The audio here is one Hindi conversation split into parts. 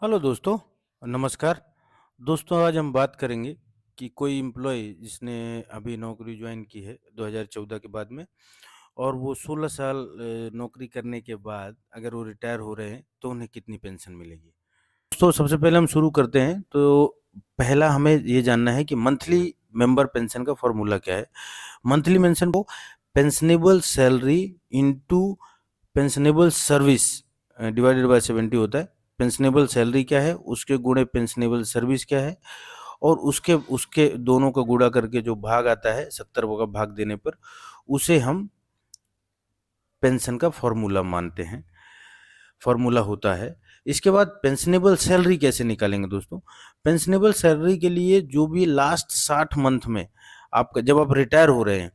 हेलो दोस्तों, नमस्कार। दोस्तों आज हम बात करेंगे कि कोई एम्प्लॉय जिसने अभी नौकरी ज्वाइन की है 2014 के बाद में और वो 16 साल नौकरी करने के बाद अगर वो रिटायर हो रहे हैं तो उन्हें कितनी पेंशन मिलेगी। दोस्तों सबसे पहले हम शुरू करते हैं तो पहला हमें ये जानना है कि मंथली मेंबर पेंशन का फॉर्मूला क्या है। मंथली पेंशन को pensionable salary into pensionable service divided by 70 होता है। पेंशनेबल सैलरी क्या है, उसके गुणे पेंशनेबल सर्विस क्या है और उसके उसके दोनों का गुणा करके जो भाग आता है 70 का भाग देने पर उसे हम पेंशन का फॉर्मूला मानते हैं, फॉर्मूला होता है। इसके बाद पेंशनेबल सैलरी कैसे निकालेंगे दोस्तों? पेंशनेबल सैलरी के लिए जो भी लास्ट 60 मंथ में आपका जब आप रिटायर हो रहे हैं,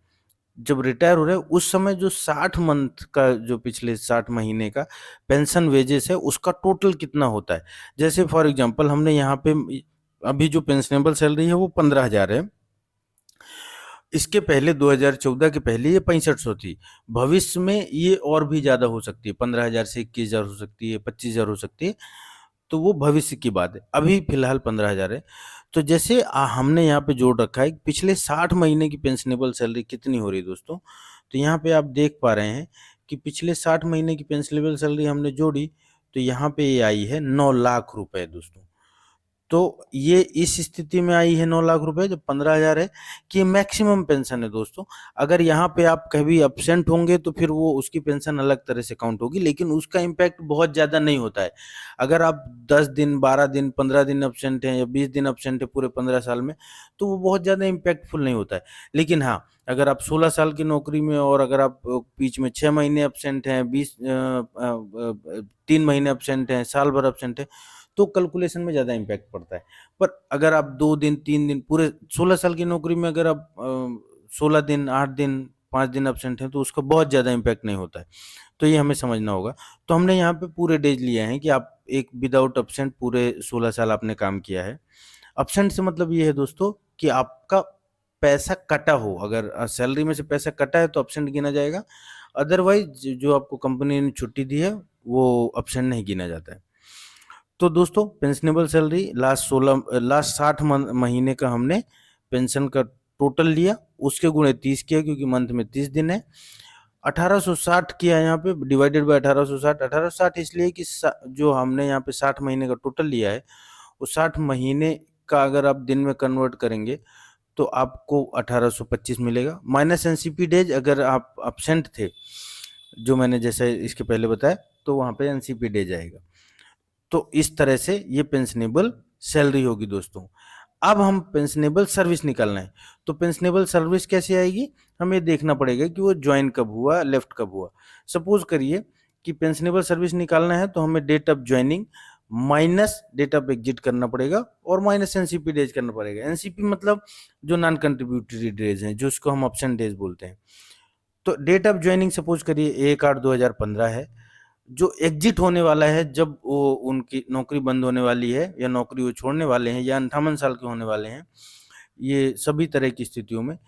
जब रिटायर हो रहे हैं उस समय जो 60 मंथ का जो पिछले 60 महीने का पेंशन वेजेस है उसका टोटल कितना होता है। जैसे फॉर एग्जांपल हमने यहाँ पे अभी जो पेंशनेबल सैलरी है वो 15,000 है। इसके पहले 2014 के पहले ये 6500 थी। भविष्य में ये और भी ज़्यादा हो सकती है, 15,000 से 21,000 हो सकती है, 25,000 हो सकती है। तो वो भविष्य की बात है। अभी फ़िलहाल 15,000 है। तो जैसे हमने यहाँ पे जोड़ रखा है कि पिछले 60 महीने की पेंशनेबल सैलरी कितनी हो रही है दोस्तों? तो यहाँ पे आप देख पा रहे हैं कि पिछले 60 महीने की पेंशनेबल सैलरी हमने जोड़ी, तो यहाँ पे ये आई है 9 लाख रुपए दोस्तों। तो ये इस स्थिति में आई है 9 लाख रुपए जब 15,000 है कि ये मैक्सिमम पेंशन है दोस्तों। अगर यहाँ पे आप कभी एब्सेंट होंगे तो फिर वो उसकी पेंशन अलग तरह से काउंट होगी, लेकिन उसका इम्पैक्ट बहुत ज़्यादा नहीं होता है। अगर आप 10 दिन, 12 दिन, 15 दिन एब्सेंट हैं या 20 दिन एब्सेंट है पूरे 15 साल में, तो वो बहुत ज़्यादा इम्पैक्टफुल नहीं होता है। लेकिन हाँ, अगर आप 16 साल की नौकरी में और अगर आप बीच में 6 महीने एब्सेंट हैं, 3 महीने एब्सेंट हैं, साल भर एब्सेंट हैं, तो कैलकुलेशन में ज़्यादा इम्पैक्ट पड़ता है। पर अगर आप 2 दिन, 3 दिन पूरे 16 साल की नौकरी में अगर आप 16 दिन, 8 दिन, 5 दिन एब्सेंट हैं तो उसका बहुत ज़्यादा इम्पैक्ट नहीं होता है। तो ये हमें समझना होगा। तो हमने यहाँ पे पूरे डेज़ लिए हैं कि आप एक विदाउट एब्सेंट पूरे 16 साल आपने काम किया है। एब्सेंट से मतलब ये है दोस्तों कि आपका पैसा कटा हो, अगर सैलरी में से पैसा कटा है तो एब्सेंट गिना जाएगा। अदरवाइज़ जो आपको कंपनी ने छुट्टी दी है वो एब्सेंट नहीं गिना जाता है। तो दोस्तों पेंशनेबल सैलरी लास्ट 60 महीने का हमने पेंशन का टोटल लिया, उसके गुणे 30 किया क्योंकि मंथ में 30 दिन है। 1860 किया यहाँ पे डिवाइडेड बाय 1860। 1860 इसलिए कि जो हमने यहाँ पे 60 महीने का टोटल लिया है वो 60 महीने का अगर आप दिन में कन्वर्ट करेंगे तो आपको 1825 मिलेगा माइनस एनसीपी डेज। अगर आप एब्सेंट थे, जो मैंने जैसे इसके पहले बताया, तो वहाँ पे एनसीपी डेज आएगा। तो इस तरह से ये पेंशनेबल सैलरी होगी दोस्तों। अब हम पेंशनेबल सर्विस निकालना है, तो पेंशनेबल सर्विस कैसे आएगी? हमें देखना पड़ेगा कि वो ज्वाइन कब हुआ, लेफ्ट कब हुआ। सपोज करिए कि पेंशनेबल सर्विस निकालना है तो हमें date of joining minus date of exit करना पड़ेगा और माइनस एनसीपी डेज करना पड़ेगा। एनसीपी मतलब जो नॉन कंट्रीब्यूटरी डेज हैं, जो उसको हम ऑप्शन डेज बोलते हैं। तो डेट ऑफ ज्वाइनिंग सपोज करिए 1/8/2015 है। जो एग्जिट होने वाला है जब वो उनकी नौकरी बंद होने वाली है या नौकरी वो छोड़ने वाले हैं या 58 साल के होने वाले हैं, ये सभी तरह की स्थितियों में,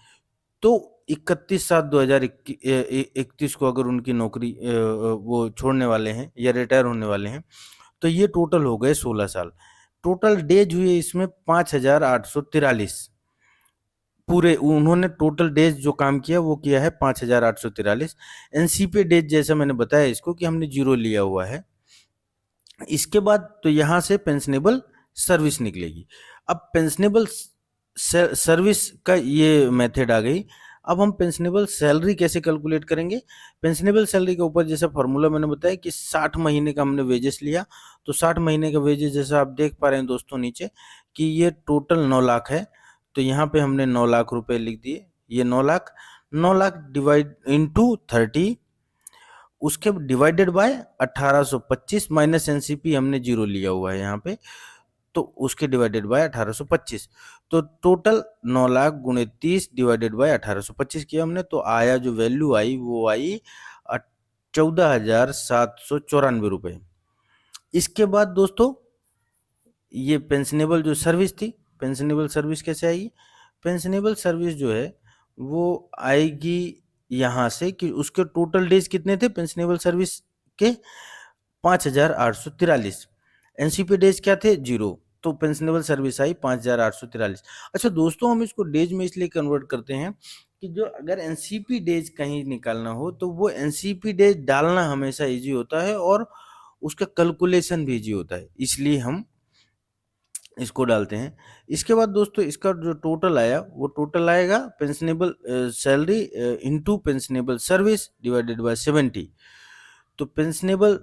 तो 31/7/2031 को अगर उनकी नौकरी वो छोड़ने वाले हैं या रिटायर होने वाले हैं, तो ये टोटल हो गए 16 साल। टोटल डेज हुए इसमें 5,843। पूरे उन्होंने टोटल डेज जो काम किया वो किया है 5,843। एनसीपी डेज जैसा मैंने बताया इसको कि हमने 0 लिया हुआ है। इसके बाद तो यहाँ से पेंशनेबल सर्विस निकलेगी। अब पेंशनेबल सर्विस का ये मेथड आ गई। अब हम पेंशनेबल सैलरी कैसे कैलकुलेट करेंगे? पेंशनेबल सैलरी के ऊपर जैसा फॉर्मूला मैंने बताया कि 60 महीने का हमने वेजेस लिया, तो 60 महीने का वेजेस जैसा आप देख पा रहे हैं दोस्तों नीचे कि ये टोटल 9 लाख है। तो यहाँ पे हमने 9 लाख रुपए लिख दिए। ये 9 लाख डिवाइड इंटू 30, उसके डिवाइडेड बाय 1825 माइनस एनसीपी हमने 0 लिया हुआ है यहाँ पे, तो उसके डिवाइडेड बाय 1825। तो टोटल 9 लाख गुणे 30 डिवाइडेड बाय 1825 किया हमने, तो आया जो वैल्यू आई वो आई 14,794 रुपए। इसके बाद दोस्तों ये पेंशनेबल जो सर्विस थी, पेंशनेबल सर्विस कैसे आएगी? पेंशनेबल सर्विस जो है वो आएगी यहाँ से कि उसके टोटल डेज कितने थे पेंशनेबल सर्विस के? 5,843। एनसीपी डेज क्या थे? 0। तो पेंशनेबल सर्विस आई 5,843। अच्छा दोस्तों, हम इसको डेज में इसलिए कन्वर्ट करते हैं कि जो अगर एनसीपी डेज कहीं निकालना हो तो वो एनसीपी डेज डालना हमेशा ईजी होता है और उसका कैलकुलेशन भी ईजी होता है, इसलिए हम इसको डालते हैं। इसके बाद दोस्तों इसका जो टोटल आया वो टोटल आएगा pensionable salary into pensionable service divided by 70। तो पेंशनेबल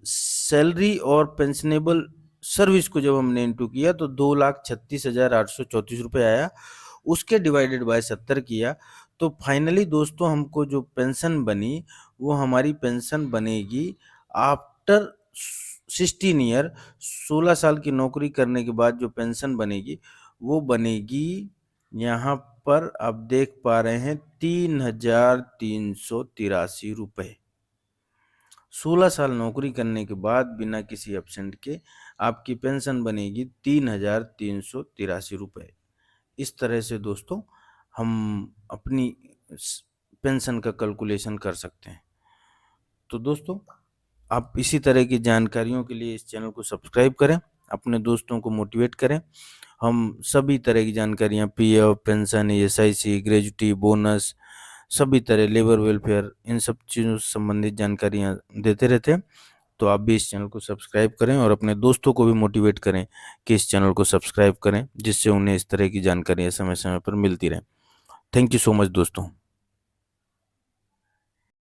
सैलरी और पेंशनेबल सर्विस को जब हमने इनटू किया तो 2,36,834 रुपये आया। उसके डिवाइडेड बाय 70 किया तो फाइनली दोस्तों हमको जो पेंशन बनी वो हमारी पेंशन बनेगी आफ्टर 16 ईयर, 16 साल की नौकरी करने के बाद जो पेंशन बनेगी वो बनेगी, यहाँ पर आप देख पा रहे हैं, 3,383 रुपये। 16 साल नौकरी करने के बाद बिना किसी एब्सेंट के आपकी पेंशन बनेगी 3,383 रुपये। इस तरह से दोस्तों हम अपनी पेंशन का कैलकुलेशन कर सकते हैं। तो दोस्तों आप इसी तरह की जानकारियों के लिए इस चैनल को सब्सक्राइब करें, अपने दोस्तों को मोटिवेट करें। हम सभी तरह की जानकारियाँ PF, pension, SIC, gratuity, bonus, सभी तरह लेबर वेलफेयर, इन सब चीज़ों से संबंधित जानकारियाँ देते रहते हैं। तो आप भी इस चैनल को सब्सक्राइब करें और अपने दोस्तों को भी मोटिवेट करें कि इस चैनल को सब्सक्राइब करें, जिससे उन्हें इस तरह की जानकारियाँ समय-समय पर मिलती रहें। थैंक यू सो मच दोस्तों।